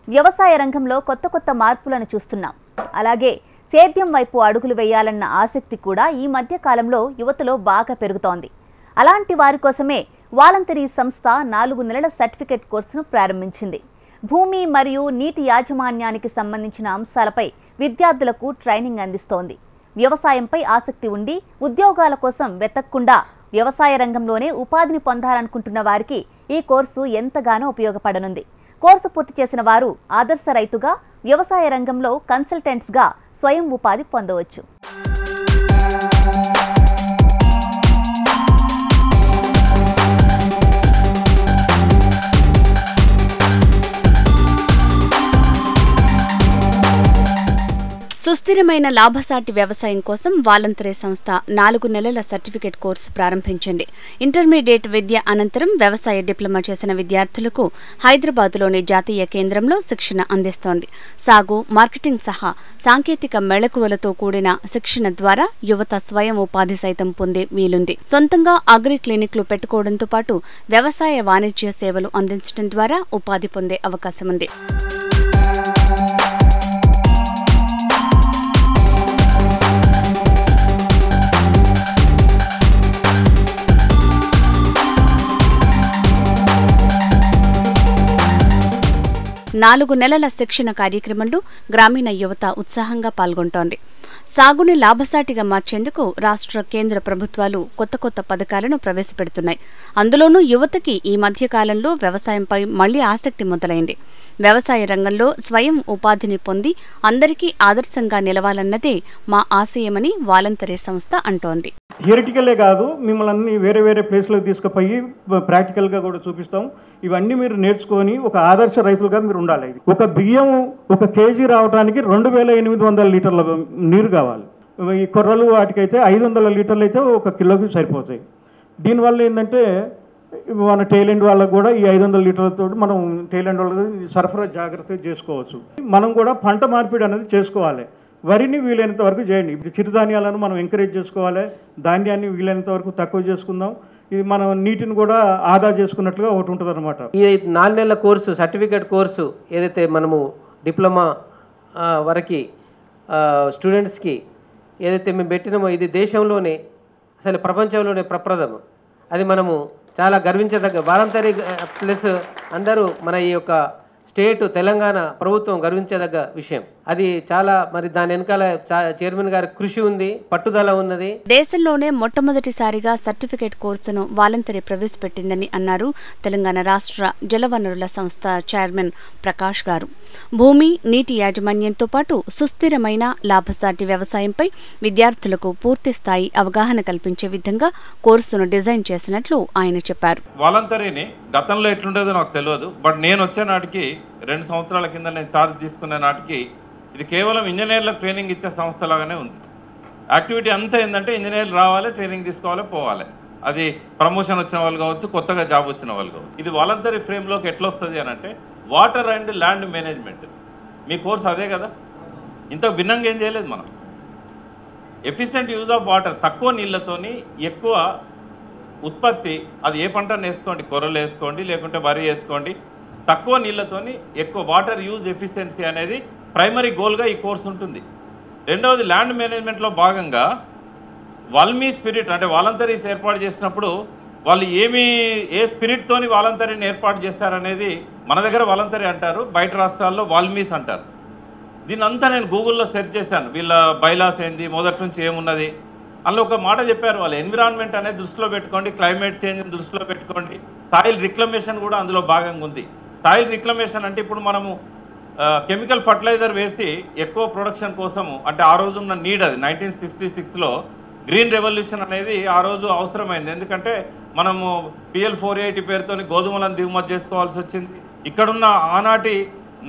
వ్యవసాయ రంగంలో కొత్త కొత్త మార్పులను చూస్తున్నాం. అలాగే సేద్యం వైపు అడుగులు వేయాలన్న ఆసక్తి కూడా ఈ మధ్య కాలంలో యువతలో బాగా పెరుగుతోంది. అలాంటి వారి కోసమే వాలంటరీ సంస్థ 4 నెలల సర్టిఫికేట్ కోర్సును ప్రారంభించింది. భూమి మరియు నీటి యాజమాన్యానికి సంబంధించిన అంశాలపై విద్యార్థులకు ట్రైనింగ్ అందిస్తోంది. వ్యవసాయంపై ఆసక్తి ఉండి ఉద్యోగాల కోసం వెతకకుండా వ్యవసాయ రంగంలోనే ఉపాధిని పొందాలనుకుంటున్న వారికి ఈ కోర్సు ఎంతగానో ఉపయోగపడనుంది. కోర్సు పూర్తి చేసిన వారు ఆదర్శ రైతుగా, వ్యవసాయ రంగంలో కన్సల్టెంట్స్గా స్వయం ఉపాధి పొందవచ్చు. సుస్థిరమైన లాభసాటి వ్యవసాయం కోసం వాలంటరీ సంస్థ 4 నెలల సర్టిఫికేట్ కోర్సు ప్రారంభించింది. ఇంటర్మీడియట్ విద్య అనంతరం వ్యవసాయ డిప్లొమా చేసిన విద్యార్థులకు హైదరాబాద్లోని జాతీయ కేంద్రంలో శిక్షణ అందిస్తోంది. సాగు, మార్కెటింగ్ సహా సాంకేతిక మెళకువలతో కూడిన శిక్షణ ద్వారా యువత స్వయం ఉపాధి సైతం పొందే వీలుంది. సొంతంగా అగ్రి క్లినిక్లు పెట్టుకోవడంతో పాటు వ్యవసాయ వాణిజ్య సేవలు అందించడం ద్వారా ఉపాధి పొందే అవకాశం ఉంది. నాలుగు నెలల శిక్షణ కార్యక్రమంలో గ్రామీణ యువత ఉత్సాహంగా పాల్గొంటోంది. సాగుని లాభసాటిగా మార్చేందుకు రాష్ట్ర, కేంద్ర ప్రభుత్వాలు కొత్త కొత్త పథకాలను ప్రవేశపెడుతున్నాయి. అందులోనూ యువతకి ఈ మధ్య కాలంలో వ్యవసాయంపై మళ్లీ ఆసక్తి మొదలైంది. వ్యవసాయ రంగంలో స్వయం ఉపాధిని పొంది అందరికీ ఆదర్శంగా నిలవాలన్నదే మా ఆశయమని వాలంటరీ సంస్థ అంటోంది. థియరిటికలే కాదు, మిమ్మల్ని వేరే వేరే ప్లేస్లకు తీసుకుపోయి ప్రాక్టికల్గా కూడా చూపిస్తాం. ఇవన్నీ మీరు నేర్చుకొని ఒక ఆదర్శ రైతులుగా మీరు ఉండాలి. ఒక బియ్యం 1 కేజీ రావడానికి 2800 లీటర్ల నీరు కావాలి. ఈ కొర్రలు వాటికైతే 500 లీటర్లు అయితే 1 కిలోకి సరిపోతాయి. దీనివల్ల ఏంటంటే మన టైలెండ్ వాళ్ళకు కూడా ఈ 500 లీటర్లతో మనం టైలెండ్ వాళ్ళకి సరఫరా జాగ్రత్తగా చేసుకోవచ్చు. మనం కూడా పంట మార్పిడి అనేది చేసుకోవాలి. వరిని వీలైనంత వరకు చేయండి. ఇప్పుడు చిరుధాన్యాలను మనం ఎంకరేజ్ చేసుకోవాలి. ధాన్యాన్ని వీలైనంత వరకు తక్కువ చేసుకుందాం. ఇది మనం నీటిని కూడా ఆదా చేసుకున్నట్లుగా ఒకటి ఉంటుంది అనమాట. ఈ 4 నెలల కోర్సు, సర్టిఫికేట్ కోర్సు ఏదైతే మనము డిప్లొమా వరకు స్టూడెంట్స్కి ఏదైతే మేము పెట్టినామో ఇది దేశంలోనే, అసలు ప్రపంచంలోనే ప్రప్రథమం. అది మనము చాలా గర్వించదగ్గ. వాలంటరీ ప్లస్ అందరూ మన ఈ యొక్క స్టేట్ తెలంగాణ ప్రభుత్వం గర్వించదగ్గ విషయం. అది చాలా మరి దాని వెనకాల చైర్మన్ గారి కృషి ఉంది, పట్టుదల ఉన్నది. దేశంలోనే మొట్టమొదటిసారిగా సర్టిఫికేట్ కోర్సును వాలంటరీ ప్రవేశపెట్టిందని అన్నారు తెలంగాణ రాష్ట్ర జలవనరుల సంస్థ చైర్మన్ ప్రకాష్ గారు. భూమి, నీటి యాజమాన్యంతో పాటు సుస్థిరమైన లాభసాటి వ్యవసాయంపై విద్యార్థులకు పూర్తి స్థాయి అవగాహన కల్పించే విధంగా కోర్సును డిజైన్ చేసినట్లు ఆయన చెప్పారు. వాలంటరీని గతంలో ఎట్లుండేదో నాకు తెలియదు, బట్ నేను వచ్చే నాటికి 2 సంవత్సరాల కింద నేను ఛార్జ్ తీసుకునే నాటికి ఇది కేవలం ఇంజనీర్లకు ట్రైనింగ్ ఇచ్చే సంస్థలాగానే ఉంది. యాక్టివిటీ అంతా ఏంటంటే ఇంజనీర్లు రావాలి, ట్రైనింగ్ తీసుకోవాలి, పోవాలి. అది ప్రమోషన్ వచ్చిన వాళ్ళు కావచ్చు, కొత్తగా జాబ్ వచ్చిన వాళ్ళు కావచ్చు. ఇది వాలంటరీ ఫ్రేమ్లోకి ఎట్లా వస్తుంది అని అంటే water and land management. Me course అదే కదా, ఇంత భిన్నంగా ఏం చేయలేదు మనం. ఎఫిషియెంట్ యూజ్ ఆఫ్ వాటర్, తక్కువ నీళ్లతోని ఎక్కువ ఉత్పత్తి. అది ఏ పంటను వేసుకోండి, కొర్రలు వేసుకోండి, లేకుంటే వరి వేసుకోండి, తక్కువ నీళ్లతోని ఎక్కువ వాటర్ యూజ్ ఎఫిషియన్సీ అనేది ప్రైమరీ గోల్గా ఈ కోర్స్ ఉంటుంది. రెండవది ల్యాండ్ మేనేజ్మెంట్లో భాగంగా వాల్మీ స్పిరిట్ అంటే వాలంటరీస్ ఏర్పాటు చేసినప్పుడు వాళ్ళు ఏ స్పిరిట్తోని వాలంటరీని ఏర్పాటు చేస్తారనేది మన దగ్గర వాలంటరీ అంటారు, బయట రాష్ట్రాల్లో వాల్మీస్ అంటారు. దీని అంతా నేను గూగుల్లో సెర్చ్ చేశాను. వీళ్ళ బైలాస్ ఏంది, మొదటి నుంచి ఏమున్నది. అందులో ఒక మాట చెప్పారు, వాళ్ళు ఎన్విరాన్మెంట్ అనేది దృష్టిలో పెట్టుకోండి, క్లైమేట్ చేంజ్ని దృష్టిలో పెట్టుకోండి, సాయిల్ రిక్లమేషన్ కూడా అందులో భాగంగా ఉంది. సాయిల్ రిక్లమేషన్ అంటే ఇప్పుడు మనము కెమికల్ ఫర్టిలైజర్ వేసి ఎక్కువ ప్రొడక్షన్ కోసము, అంటే ఆ రోజు ఉన్న నీడ్, అది 1966లో గ్రీన్ రెవల్యూషన్ అనేది ఆ రోజు అవసరమైంది. ఎందుకంటే మనము PL480 పేరుతో గోధుమలను దిగుమతి చేసుకోవాల్సి వచ్చింది. ఇక్కడున్న ఆనాటి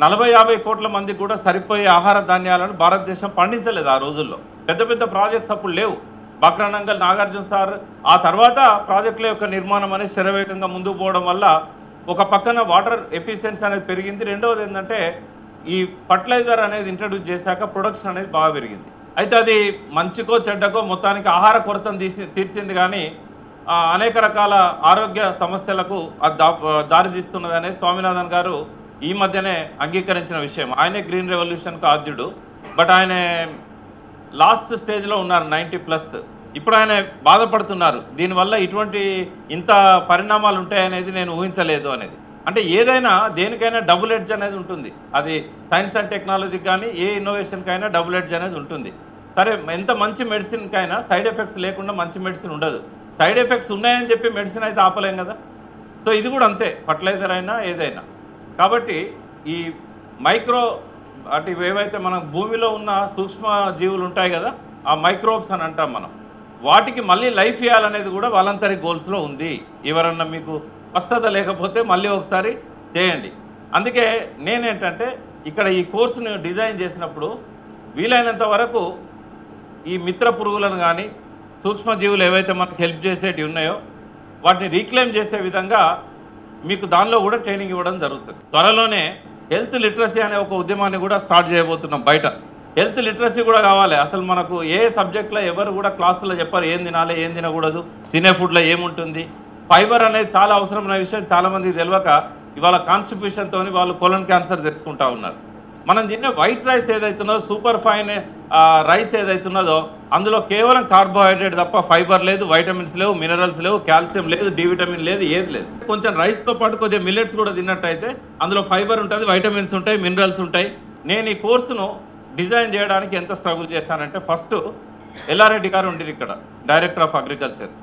40-50 కోట్ల మందికి కూడా సరిపోయే ఆహార ధాన్యాలను భారతదేశం పండించలేదు ఆ రోజుల్లో. పెద్ద పెద్ద ప్రాజెక్ట్స్ అప్పుడు లేవు. బక్రానంగల్, నాగార్జున సార్ ఆ తర్వాత ప్రాజెక్టుల యొక్క నిర్మాణం అనేది శరవేగంగా ముందుకు పోవడం వల్ల ఒక పక్కన వాటర్ ఎఫిషియన్సీ అనేది పెరిగింది. రెండవది ఏంటంటే ఈ ఫర్టిలైజర్ అనేది ఇంట్రడ్యూస్ చేశాక ప్రొడక్షన్ అనేది బాగా పెరిగింది. అయితే అది మంచికో చెడ్డకో మొత్తానికి ఆహార కొరతను తీర్చింది, కానీ అనేక రకాల ఆరోగ్య సమస్యలకు దారితీస్తున్నదనే స్వామినాథన్ గారు ఈ మధ్యనే అంగీకరించిన విషయం. ఆయనే గ్రీన్ రెవల్యూషన్కు ఆద్యుడు, బట్ ఆయన లాస్ట్ స్టేజ్లో ఉన్నారు, 90+. ఇప్పుడు ఆయన బాధపడుతున్నారు, దీనివల్ల ఇటువంటి ఇంత పరిణామాలు ఉంటాయనేది నేను ఊహించలేదు అనేది. అంటే ఏదైనా దేనికైనా డబుల్ ఎడ్జ్ అనేది ఉంటుంది. అది సైన్స్ అండ్ టెక్నాలజీకి కానీ ఏ ఇన్నోవేషన్కైనా డబుల్ ఎడ్జ్ అనేది ఉంటుంది. సరే, ఎంత మంచి మెడిసిన్కైనా సైడ్ ఎఫెక్ట్స్ లేకుండా మంచి మెడిసిన్ ఉండదు. సైడ్ ఎఫెక్ట్స్ ఉన్నాయని చెప్పి మెడిసిన్ అయితే ఆపలేం కదా. సో ఇది కూడా అంతే, ఫర్టిలైజర్ అయినా ఏదైనా. కాబట్టి ఈ మైక్రో అంటే ఏవైతే మన భూమిలో ఉన్న సూక్ష్మ జీవులు ఉంటాయి కదా, ఆ మైక్రోబ్స్ అని అంటాం మనం, వాటికి మళ్ళీ లైఫ్ ఇవ్వాలనేది కూడా వాలంటరీ గోల్స్లో ఉంది. ఎవరన్నా మీకు స్పష్టత లేకపోతే మళ్ళీ ఒకసారి చేయండి. అందుకే నేనేంటంటే ఇక్కడ ఈ కోర్సును డిజైన్ చేసినప్పుడు వీలైనంత వరకు ఈ మిత్ర పురుగులను కానీ సూక్ష్మజీవులు ఏవైతే మనకు హెల్ప్ చేసేటివి ఉన్నాయో వాటిని రీక్లెయిమ్ చేసే విధంగా మీకు దానిలో కూడా ట్రైనింగ్ ఇవ్వడం జరుగుతుంది. త్వరలోనే హెల్త్ లిటరసీ అనే ఒక ఉద్యమాన్ని కూడా స్టార్ట్ చేయబోతున్నాం. బయట హెల్త్ లిటరసీ కూడా కావాలి. అసలు మనకు ఏ సబ్జెక్ట్లో ఎవరు కూడా క్లాసులో చెప్పారు ఏం తినాలి ఏం తినకూడదు, తినే ఫుడ్లో ఏముంటుంది. ఫైబర్ అనేది చాలా అవసరమైన విషయం చాలామందికి తెలియక ఇవాళ కాన్స్టిట్యూషన్తో వాళ్ళు కోలన్ క్యాన్సర్ తెచ్చుకుంటా ఉన్నారు. మనం తినే వైట్ రైస్ ఏదైతున్నదో, సూపర్ ఫైన్ రైస్ ఏదైతున్నదో అందులో కేవలం కార్బోహైడ్రేట్ తప్ప ఫైబర్ లేదు, వైటమిన్స్ లేవు, మినరల్స్ లేవు, కాల్షియం లేదు, డి విటమిన్ లేదు, ఏది లేదు. కొంచెం రైస్తో పాటు కొంచెం మిల్లెట్స్ కూడా తిన్నట్టయితే అందులో ఫైబర్ ఉంటుంది, వైటమిన్స్ ఉంటాయి, మినరల్స్ ఉంటాయి. నేను ఈ కోర్సును డిజైన్ చేయడానికి ఎంత స్ట్రగుల్ చేశానంటే, ఫస్ట్ ఎల్లారెడ్డి గారు ఉండేది ఇక్కడ డైరెక్టర్ ఆఫ్ అగ్రికల్చర్.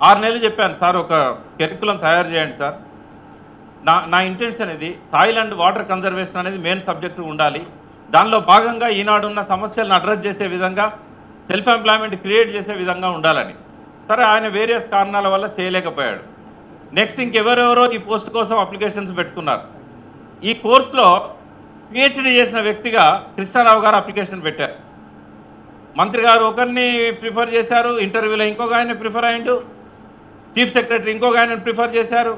6 నెలలు చెప్పాను, సార్ ఒక కరికులం తయారు చేయండి సార్. నా ఇంటెన్షన్ ఇది, సాయిల్ అండ్ వాటర్ కన్జర్వేషన్ అనేది మెయిన్ సబ్జెక్టు ఉండాలి. దానిలో భాగంగా ఈనాడున్న సమస్యలను అడ్రస్ చేసే విధంగా, సెల్ఫ్ ఎంప్లాయ్మెంట్ క్రియేట్ చేసే విధంగా ఉండాలని. సరే, ఆయన వేరియస్ కారణాల వల్ల చేయలేకపోయాడు. నెక్స్ట్ ఇంకెవరెవరో ఈ పోస్ట్ కోసం అప్లికేషన్స్ పెట్టుకున్నారు. ఈ కోర్సులో పిహెచ్డి చేసిన వ్యక్తిగా కృష్ణారావు గారు అప్లికేషన్ పెట్టారు. మంత్రి గారు ఒకరిని ప్రిఫర్ చేశారు, ఇంటర్వ్యూలో ఇంకొక ఆయన ప్రిఫర్ అయ్యిండు, చీఫ్ సెక్రటరీ ఇంకొక ఆయన ప్రిఫర్ చేశారు.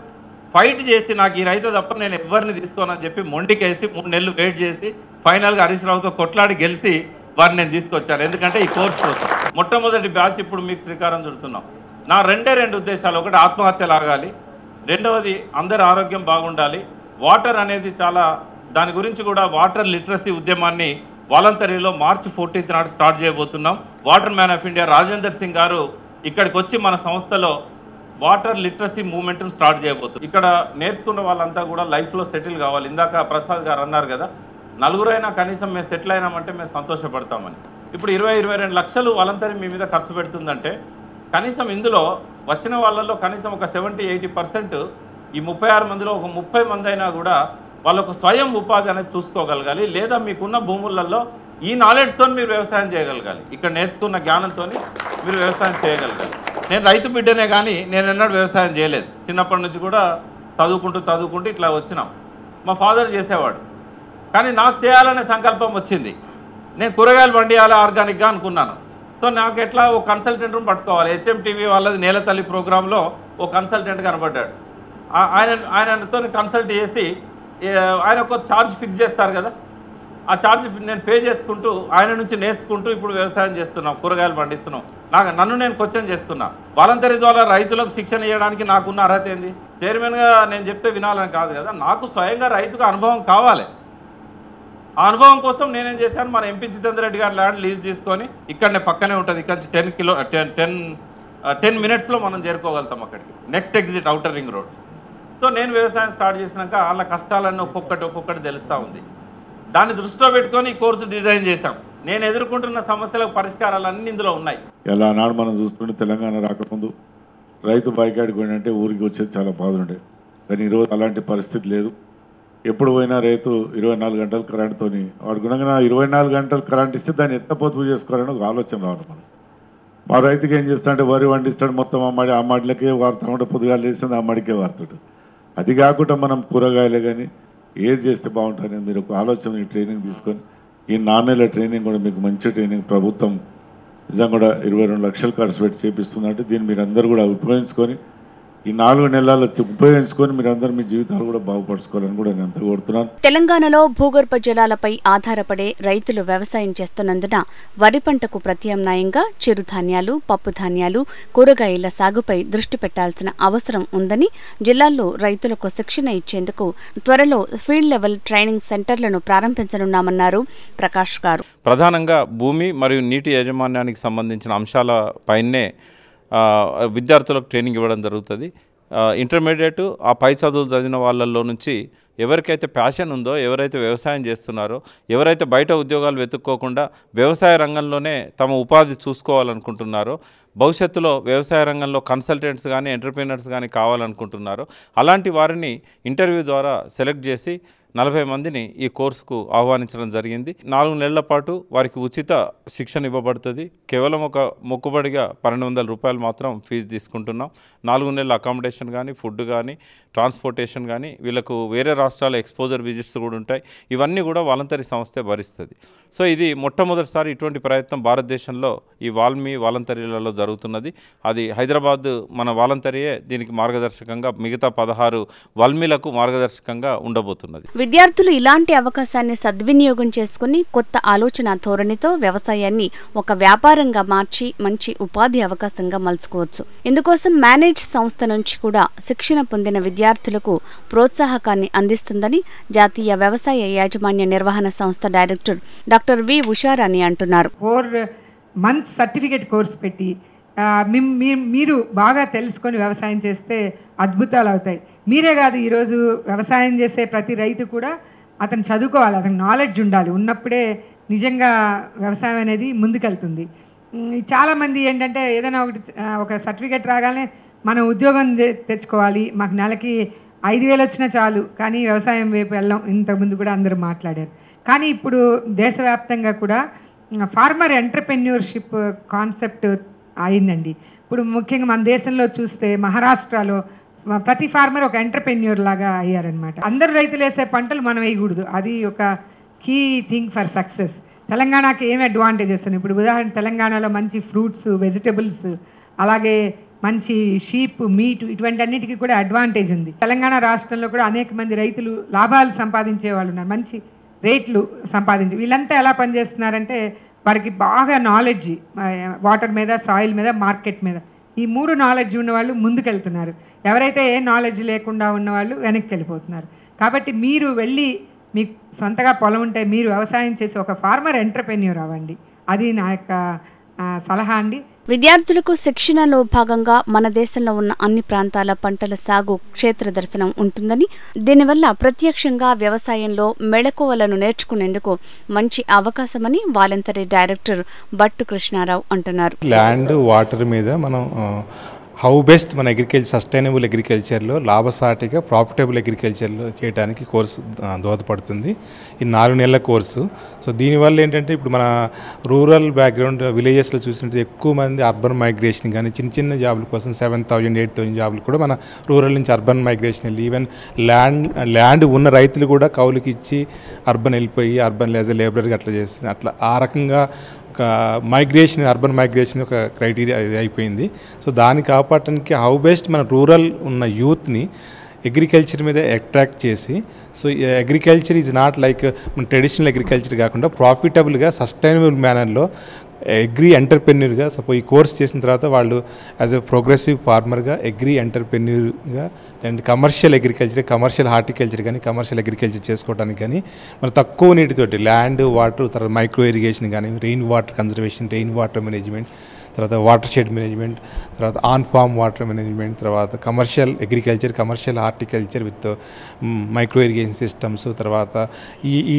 ఫైట్ చేసి నాకు ఈ రైతు తప్ప నేను ఎవరిని తీసుకోనని చెప్పి మొండికేసి 3 నెలలు వెయిట్ చేసి ఫైనల్గా హరీష్ రావుతో కొట్లాడి గెలిచి వారిని నేను తీసుకొచ్చాను. ఎందుకంటే ఈ కోర్స్ కోసం మొట్టమొదటి బ్యాచ్ ఇప్పుడు మీకు శ్రీకారం చుడుతున్నాం. నా 2 ఉద్దేశాలు, ఒకటి ఆత్మహత్యలు ఆగాలి, రెండవది అందరి ఆరోగ్యం బాగుండాలి. వాటర్ అనేది చాలా, దాని గురించి కూడా వాటర్ లిటరసీ ఉద్యమాన్ని వాలంటరీలో March 14 నాడు స్టార్ట్ చేయబోతున్నాం. Water man of India Rajender Singh గారు ఇక్కడికి వచ్చి మన సంస్థలో వాటర్ లిటరసీ మూవ్మెంట్ను స్టార్ట్ చేయబోతుంది. ఇక్కడ నేర్చుకున్న వాళ్ళంతా కూడా లైఫ్లో సెటిల్ కావాలి. ఇందాక ప్రసాద్ గారు అన్నారు కదా, నలుగురైనా కనీసం మేము సెటిల్ అయినామంటే మేము సంతోషపడతామని. ఇప్పుడు 20-22 లక్షలు వాలంటరీ మీ మీద ఖర్చు పెడుతుందంటే కనీసం ఇందులో వచ్చిన వాళ్ళల్లో కనీసం ఒక 70-80% ఈ 36 మందిలో ఒక 30 మంది అయినా కూడా వాళ్ళకు స్వయం ఉపాధి అనేది చూసుకోగలగాలి. లేదా మీకున్న భూములలో ఈ నాలెడ్జ్తో మీరు వ్యవసాయం చేయగలగాలి. ఇక్కడ నేర్చుకున్న జ్ఞానంతో మీరు వ్యవసాయం చేయగలగాలి. నేను రైతు బిడ్డనే కానీ నేను ఎన్నడూ వ్యవసాయం చేయలేదు. చిన్నప్పటి నుంచి కూడా చదువుకుంటూ ఇట్లా వచ్చినాం. మా ఫాదర్ చేసేవాడు, కానీ నాకు చేయాలనే సంకల్పం వచ్చింది. నేను కూరగాయలు పండియాలి ఆర్గానిక్గా అనుకున్నాను. సో నాకు ఎట్లా ఓ కన్సల్టెంట్ రూమ్ పట్టుకోవాలి. హెచ్ఎంటీవీ వాళ్ళది నేల తల్లి ప్రోగ్రాంలో ఓ కన్సల్టెంట్ కనబడ్డాడు. ఆయనతో కన్సల్ట్ చేసి ఆయన ఒక ఛార్జ్ ఫిక్స్ చేస్తారు కదా, ఆ ఛార్జ్ నేను పే చేసుకుంటూ ఆయన నుంచి నేర్చుకుంటూ ఇప్పుడు వ్యవసాయం చేస్తున్నాం, కూరగాయలు పండిస్తున్నాం. నన్ను నేను క్వశ్చన్ చేస్తున్నా. వాలంటరీ ద్వారా రైతులకు శిక్షణ ఇవ్వడానికి నాకున్న అర్హత ఏంది? చైర్మన్గా నేను చెప్తే వినాలని కాదు కదా, నాకు స్వయంగా రైతుకు అనుభవం కావాలి. ఆ అనుభవం కోసం నేనేం చేశాను, మన ఎంపీ జితేందర్ రెడ్డి గారి ల్యాండ్ లీజ్ తీసుకొని ఇక్కడనే పక్కనే ఉంటుంది, ఇక్కడ నుంచి 10 మినిట్స్లో మనం చేరుకోగలుగుతాం అక్కడికి. Next exit outer ring road. So నేను వ్యవసాయం స్టార్ట్ చేసినాక వాళ్ళ కష్టాలన్నీ ఒక్కొక్కటి తెలుస్తూ ఉంది. దాన్ని దృష్టిలో పెట్టుకొని ఈ కోర్సు డిజైన్ చేశాం. నేను ఎదుర్కొంటున్న సమస్యలకు పరిష్కారాలు అన్నీ ఇందులో ఉన్నాయి. ఎలా నాడు మనం చూస్తుంటే తెలంగాణ రాకముందు రైతు బైకాడికి పోయినంటే ఊరికి వచ్చేది చాలా బాధ ఉండే. కానీ ఈరోజు అలాంటి పరిస్థితి లేదు. ఎప్పుడు పోయినా రైతు 24 గంటల కరెంటుతో వాడు గుణంగా 24 గంటలు కరెంట్ ఇస్తే దాన్ని ఎట్లా పొదుపు చేసుకోవాలని ఒక ఆలోచన రావాలి మనం. మా రైతుకి ఏం చేస్తాడంటే వరి వండిస్తాడు, మొత్తం ఆ మడిలకే వాడుతూ ఉంటే పొద్దుగా లేస్తుంది, ఆ మడికే వాడుతాడు. అది కాకుండా మనం కూరగాయలే కానీ ఏది చేస్తే బాగుంటుంది మీరు ఒక ఆలోచన ఈ ట్రైనింగ్ తీసుకొని, ఈ 4 నెలల ట్రైనింగ్ కూడా మీకు మంచి ట్రైనింగ్ ప్రభుత్వం నిజంగా కూడా 22 లక్షలు ఖర్చు పెట్టి చేపిస్తుందంటే దీన్ని మీరు అందరూ కూడా ఉపయోగించుకొని ఈ 4 నెలలు ఉపయోగించుకొని మీరందరూ మీ జీవితాలు కూడా బాగుపరుచుకోవాలని కూడా నేను అంతా కోరుతున్నాను. తెలంగాణలో భూగర్భ జలాలపై ఆధారపడే రైతులు వ్యవసాయం చేస్తున్నందున వరి పంటకు ప్రత్యామ్నాయంగా చిరుధాన్యాలు, పప్పు ధాన్యాలు, కూరగాయల సాగుపై దృష్టి పెట్టాల్సిన అవసరం ఉందని జిల్లాల్లో రైతులకు శిక్షణ ఇచ్చేందుకు త్వరలో ఫీల్డ్ లెవెల్ ట్రైనింగ్ సెంటర్లను ప్రారంభించనున్నామన్నారు ప్రకాష్ గారు. ప్రధానంగా భూమి మరియు నీటి యాజమాన్యానికి సంబంధించిన అంశాలపైనే విద్యార్థులకు ట్రైనింగ్ ఇవ్వడం జరుగుతుంది. ఇంటర్మీడియట్ ఆ పై చదువులు చదివిన వాళ్ళల్లో నుంచి ఎవరికైతే ప్యాషన్ ఉందో, ఎవరైతే వ్యవసాయం చేస్తున్నారో, ఎవరైతే బయట ఉద్యోగాలు వెతుక్కోకుండా వ్యవసాయ రంగంలోనే తమ ఉపాధి చూసుకోవాలనుకుంటున్నారో, భవిష్యత్తులో వ్యవసాయ రంగంలో కన్సల్టెంట్స్ కానీ ఎంటర్ప్రీనర్స్ కానీ కావాలనుకుంటున్నారో అలాంటి వారిని ఇంటర్వ్యూ ద్వారా సెలెక్ట్ చేసి 40 మందిని ఈ కోర్సుకు ఆహ్వానించడం జరిగింది. 4 నెలల పాటు వారికి ఉచిత శిక్షణ ఇవ్వబడుతుంది. కేవలం ఒక మొక్కుబడిగా 1200 రూపాయలు మాత్రం ఫీజు తీసుకుంటున్నాం. 4 నెలల అకామిడేషన్ కానీ, ఫుడ్ కానీ, ట్రాన్స్పోర్టేషన్ కానీ, వీళ్ళకు వేరే రాష్ట్రాల ఎక్స్పోజర్ విజిట్స్ కూడా ఉంటాయి. ఇవన్నీ కూడా వాలంటరీ సంస్థే భరిస్తుంది. సో ఇది మొట్టమొదటిసారి ఇటువంటి ప్రయత్నం భారతదేశంలో ఈ వాలంటరీలలో జరుగుతున్నది. అది హైదరాబాద్ మన వాలంటరీయే దీనికి మార్గదర్శకంగా, మిగతా 16 వాల్మీలకు మార్గదర్శకంగా ఉండబోతున్నది. విద్యార్థులు ఇలాంటి అవకాశాన్ని సద్వినియోగం చేసుకుని కొత్త ఆలోచన ధోరణితో వ్యవసాయాన్ని ఒక వ్యాపారంగా మార్చి మంచి ఉపాధి అవకాశంగా మలుచుకోవచ్చు. ఇందుకోసం మేనేజ్ సంస్థ నుంచి కూడా శిక్షణ పొందిన విద్యార్థులకు ప్రోత్సాహకాన్ని అందిస్తుందని జాతీయ వ్యవసాయ యాజమాన్య నిర్వహణ సంస్థ డైరెక్టర్ డాక్టర్ వి ఉషారాణి అంటున్నారు. 4 months సర్టిఫికేట్ కోర్స్ పెట్టి మీరు బాగా తెలుసుకొని వ్యవసాయం చేస్తే అద్భుతాలు అవుతాయి. మీరే కాదు, ఈరోజు వ్యవసాయం చేసే ప్రతి రైతు కూడా అతను చదువుకోవాలి, అతనికి నాలెడ్జ్ ఉండాలి. ఉన్నప్పుడే నిజంగా వ్యవసాయం అనేది ముందుకెళ్తుంది. చాలామంది ఏంటంటే ఏదైనా ఒక సర్టిఫికేట్ రాగానే మనం ఉద్యోగం తెచ్చుకోవాలి, మాకు నెలకి 5,000 వచ్చినా చాలు, కానీ వ్యవసాయం వైపు వెళ్ళాం. ఇంతకుముందు కూడా అందరూ మాట్లాడారు. కానీ ఇప్పుడు దేశవ్యాప్తంగా కూడా ఫార్మర్ ఎంటర్ప్రెన్యూర్షిప్ కాన్సెప్ట్ అయిందండి. ఇప్పుడు ముఖ్యంగా మన దేశంలో చూస్తే మహారాష్ట్రలో ప్రతి ఫార్మర్ ఒక ఎంటర్ప్రెన్యూర్ లాగా అయ్యారనమాట. అందరు రైతులు వేసే పంటలు మనం వేయకూడదు, అది ఒక కీ థింగ్ ఫర్ సక్సెస్. తెలంగాణకి ఏం అడ్వాంటేజెస్ ఉన్నాయి? ఇప్పుడు ఉదాహరణ తెలంగాణలో మంచి ఫ్రూట్స్, వెజిటబుల్స్, అలాగే మంచి షీప్, మీట్, ఇటువంటి అన్నిటికీ కూడా అడ్వాంటేజ్ ఉంది. తెలంగాణ రాష్ట్రంలో కూడా అనేక మంది రైతులు లాభాలు సంపాదించే వాళ్ళు ఉన్నారు, మంచి రేట్లు సంపాదించి. వీళ్ళంతా ఎలా పనిచేస్తున్నారంటే వారికి బాగా నాలెడ్జ్ వాటర్ మీద, సాయిల్ మీద, మార్కెట్ మీద, ఈ 3 నాలెడ్జ్ ఉన్నవాళ్ళు ముందుకెళ్తున్నారు. ఎవరైతే ఏ నాలెడ్జ్ లేకుండా ఉన్నవాళ్ళు వెనక్కి వెళ్ళిపోతున్నారు. కాబట్టి మీరు వెళ్ళి మీకు సొంతగా పొలం ఉంటే మీరు వ్యవసాయం చేసి ఒక ఫార్మర్ ఎంటర్ప్రెన్యూర్ అవ్వండి. అది నా యొక్క సలహా అండి. విద్యార్థులకు శిక్షణలో భాగంగా మన దేశంలో ఉన్న అన్ని ప్రాంతాల పంటల సాగు క్షేత్ర దర్శనం ఉంటుందని, దీనివల్ల ప్రత్యక్షంగా వ్యవసాయంలో మెళకువలను నేర్చుకునేందుకు మంచి అవకాశమని వాలంటరీ డైరెక్టర్ బట్టు కృష్ణారావు అంటున్నారు. ల్యాండ్, వాటర్ మీద మనం హౌ బెస్ట్ మన సస్టైనబుల్ అగ్రికల్చర్లో లాభసాటిగా ప్రాఫిటబుల్ అగ్రికల్చర్లో చేయడానికి కోర్సు దోహదపడుతుంది. ఈ 4 నెలల కోర్సు. సో దీనివల్ల ఏంటంటే ఇప్పుడు మన రూరల్ బ్యాక్గ్రౌండ్ విలేజెస్లో చూసినట్టు ఎక్కువ మంది అర్బన్ మైగ్రేషన్ కానీ చిన్న చిన్న జాబుల కోసం 7,000, 8,000 జాబులు కూడా మన రూరల్ నుంచి అర్బన్ మైగ్రేషన్ వెళ్ళి, ఈవెన్ ల్యాండ్ ఉన్న రైతులు కూడా కౌలుకి ఇచ్చి అర్బన్ వెళ్ళిపోయి అర్బన్ యాజ్ ఎ లేబరర్గా అట్లా చేస్తుంది. అట్లా ఆ రకంగా ఒక మైగ్రేషన్, అర్బన్ మైగ్రేషన్ ఒక క్రైటీరియా అయిపోయింది. సో దాన్ని కాపాడటానికి హౌ బెస్ట్ మన రూరల్ ఉన్న యూత్ని అగ్రికల్చర్ మీద అట్రాక్ట్ చేసి, so agriculture is not like మన ట్రెడిషనల్ అగ్రికల్చర్ కాకుండా ప్రాఫిటబుల్గా సస్టైనబుల్ మేనర్లో అగ్రి ఎంటర్ప్రెన్యూర్గా సపోజ్ ఈ కోర్స్ చేసిన తర్వాత వాళ్ళు యాజ్ ఎ ప్రోగ్రెసివ్ ఫార్మర్గా అగ్రి ఎంటర్ప్రెన్యూర్గా and commercial agriculture, commercial horticulture కానీ కమర్షియల్ అగ్రికల్చర్ చేసుకోవడానికి కానీ మన తక్కువ నీటితోటి ల్యాండ్, వాటర్, తర్వాత మైక్రో ఇరిగేషన్ కానీ, rain water conservation, rain water management, తర్వాత వాటర్ షెడ్ మేనేజ్మెంట్, తర్వాత ఆన్ ఫార్మ్ వాటర్ మేనేజ్మెంట్, తర్వాత commercial agriculture, commercial horticulture with micro irrigation systems. తర్వాత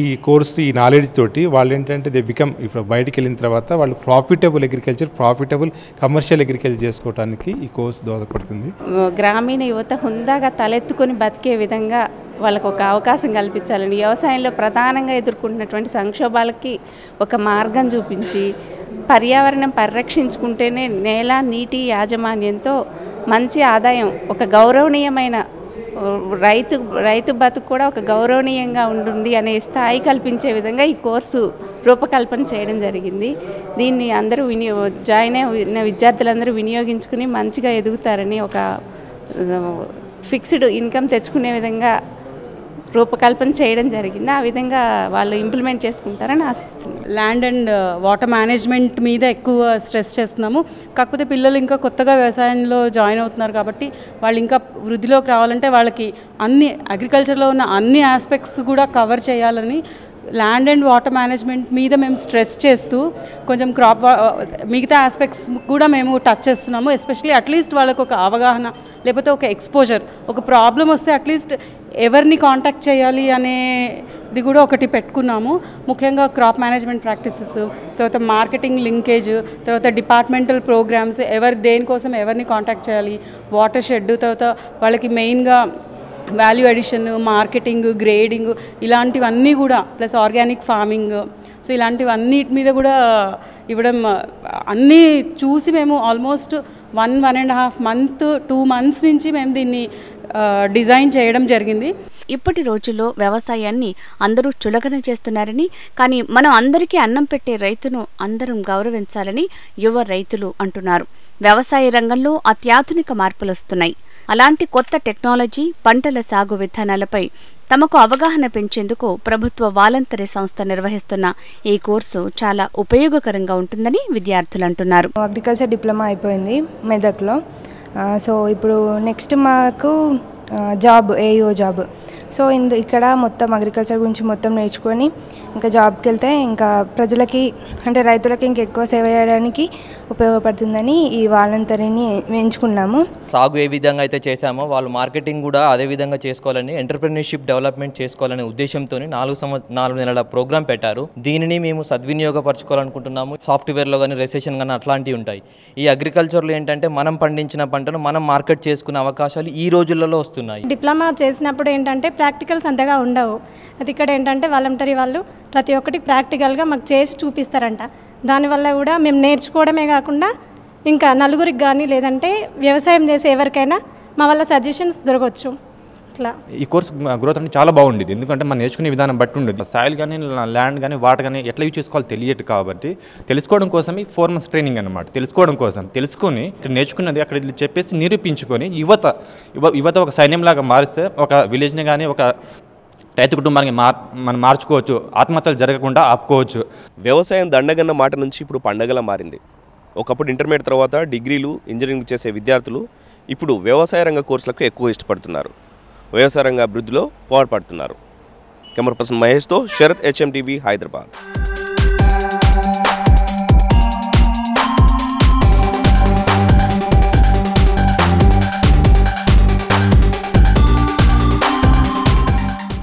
ఈ కోర్స్, ఈ నాలెడ్జ్ తోటి వాళ్ళు ఏంటంటే దే బికమ్, ఇప్పుడు బయటికి వెళ్ళిన తర్వాత వాళ్ళు profitable agriculture, profitable commercial agriculture చేసుకోవడానికి ఈ కోర్స్ దోహదపడుతుంది. గ్రామీణ యువత హుందాగా తలెత్తుకొని బతికే విధంగా వాళ్ళకు ఒక అవకాశం కల్పించాలని, వ్యవసాయంలో ప్రధానంగా ఎదుర్కొంటున్నటువంటి సంక్షోభాలకి ఒక మార్గం చూపించి పర్యావరణం పరిరక్షించుకుంటేనే నేల, నీటి యాజమాన్యంతో మంచి ఆదాయం, ఒక గౌరవనీయమైన రైతు బతుకు కూడా ఒక గౌరవనీయంగా ఉంటుంది అనే స్థాయి కల్పించే విధంగా ఈ కోర్సు రూపకల్పన చేయడం జరిగింది. దీన్ని అందరూ జాయిన్ అయిన విద్యార్థులందరూ వినియోగించుకుని మంచిగా ఎదుగుతారని ఒక ఫిక్స్డ్ ఇన్కమ్ తెచ్చుకునే విధంగా రూపకల్పన చేయడం జరిగింది. ఆ విధంగా వాళ్ళు ఇంప్లిమెంట్ చేసుకుంటారని ఆశిస్తున్నాం. ల్యాండ్ అండ్ వాటర్ మేనేజ్మెంట్ మీద ఎక్కువ స్ట్రెస్ చేస్తున్నాము. కాకపోతే పిల్లలు ఇంకా కొత్తగా వ్యవసాయంలో జాయిన్ అవుతున్నారు కాబట్టి వాళ్ళు ఇంకా వృద్ధిలోకి రావాలంటే వాళ్ళకి అన్ని అగ్రికల్చర్లో ఉన్న అన్ని ఆస్పెక్ట్స్ కూడా కవర్ చేయాలని ల్యాండ్ అండ్ వాటర్ మేనేజ్మెంట్ మీద మేము స్ట్రెస్ చేస్తూ కొంచెం మిగతా ఆస్పెక్ట్స్ కూడా మేము టచ్ చేస్తున్నాము. ఎస్పెషలీ అట్లీస్ట్ వాళ్ళకు ఒక అవగాహన లేకపోతే ఒక ఎక్స్పోజర్, ఒక ప్రాబ్లం వస్తే అట్లీస్ట్ ఎవరిని కాంటాక్ట్ చేయాలి అనేది కూడా ఒకటి పెట్టుకున్నాము. ముఖ్యంగా క్రాప్ మేనేజ్మెంట్ ప్రాక్టీసెస్, తర్వాత మార్కెటింగ్ లింకేజ్, తర్వాత డిపార్ట్మెంటల్ ప్రోగ్రామ్స్, దేనికోసం ఎవరిని కాంటాక్ట్ చేయాలి, వాటర్ షెడ్, తర్వాత వాళ్ళకి మెయిన్గా వాల్యూ అడిషన్, మార్కెటింగ్, గ్రేడింగ్ ఇలాంటివన్నీ కూడా, ప్లస్ ఆర్గానిక్ ఫార్మింగ్, సో ఇలాంటివన్నిటి మీద కూడా ఇవ్వడం అన్నీ చూసి మేము ఆల్మోస్ట్ 1.5 month 2 months నుంచి మేము దీన్ని డిజైన్ చేయడం జరిగింది. ఇప్పటి రోజుల్లో వ్యవసాయాన్ని అందరూ చులకన చేస్తున్నారని, కానీ మనం అందరికీ అన్నం పెట్టే రైతును అందరం గౌరవించాలని యువ రైతులు అంటున్నారు. వ్యవసాయ రంగంలో అత్యాధునిక మార్పులు వస్తున్నాయి. అలాంటి కొత్త టెక్నాలజీ, పంటల సాగు విధానాలపై తమకు అవగాహన పెంచేందుకు ప్రభుత్వ వాలంటరీ సంస్థ నిర్వహిస్తున్న ఈ కోర్సు చాలా ఉపయోగకరంగా ఉంటుందని విద్యార్థులు అంటున్నారు. అగ్రికల్చర్ డిప్లొమా అయిపోయింది మెదక్లో. సో ఇప్పుడు నెక్స్ట్ మాకు జాబ్, ఏఈఓ జాబ్. సో ఇక్కడ మొత్తం అగ్రికల్చర్ గురించి మొత్తం నేర్చుకొని ఇంకా జాబ్కి వెళ్తే ఇంకా ప్రజలకి అంటే రైతులకి ఇంకెక్కువ సేవ చేయడానికి ఉపయోగపడుతుందని ఈ వాలంటరీని ఎంచుకున్నాము. సాగు ఏ విధంగా అయితే చేశామో వాళ్ళు మార్కెటింగ్ కూడా అదే విధంగా చేసుకోవాలని, ఎంటర్‌ప్రెన్యూర్‌షిప్ డెవలప్మెంట్ చేసుకోవాలనే ఉద్దేశంతో 4 నెలల ప్రోగ్రామ్ పెట్టారు. దీనిని మేము సద్వినియోగపరచుకోవాలనుకుంటున్నాము. సాఫ్ట్వేర్లో కానీ రెసెషన్ కానీ అట్లాంటివి ఉంటాయి. ఈ అగ్రికల్చర్లో ఏంటంటే మనం పండించిన పంటను మనం మార్కెట్ చేసుకునే అవకాశాలు ఈ రోజులలో వస్తున్నాయి. డిప్లొమా చేసినప్పుడు ఏంటంటే ప్రాక్టికల్స్ అంతగా ఉండవు. అది ఇక్కడ ఏంటంటే వాలంటరీ వాళ్ళు ప్రతి ఒక్కటి ప్రాక్టికల్గా మాకు చేసి చూపిస్తారంట. దానివల్ల కూడా మేము నేర్చుకోవడమే కాకుండా ఇంకా నలుగురికి కానీ లేదంటే వ్యవసాయం చేసే ఎవరికైనా మా వల్ల సజెషన్స్ దొరకవచ్చు. ఇట్లా ఈ కోర్స్ గ్రోత్ అంటే చాలా బాగుండేది. ఎందుకంటే మనం నేర్చుకునే విధానం బట్టి ఉండేది. సాయిల్ కానీ ల్యాండ్ కానీ వాటర్ కానీ ఎట్లా యూజ్ చేసుకోవాలో తెలియదు కాబట్టి తెలుసుకోవడం కోసం ఈ 4 months ట్రైనింగ్ అనమాట. తెలుసుకోవడం కోసం తెలుసుకొని ఇక్కడ నేర్చుకున్నది అక్కడ చెప్పేసి నిరూపించుకొని యువత ఒక సైన్యంలాగా మారిస్తే ఒక విలేజ్ని కానీ ఒక రైతు కుటుంబానికి మనం మార్చుకోవచ్చు, ఆత్మహత్యలు జరగకుండా ఆపుకోవచ్చు. వ్యవసాయం దండగన్న మాట నుంచి ఇప్పుడు పండగలా మారింది. ఒకప్పుడు ఇంటర్మీడియట్ తర్వాత డిగ్రీలు, ఇంజనీరింగ్ చేసే విద్యార్థులు ఇప్పుడు వ్యవసాయ రంగ కోర్సులకు ఎక్కువ ఇష్టపడుతున్నారు. వ్యవసాయ రంగ అభివృద్ధిలో పోరాడుతున్నారు. కెమెరా పర్సన్ మహేష్తో శరత్, HMTV, హైదరాబాద్.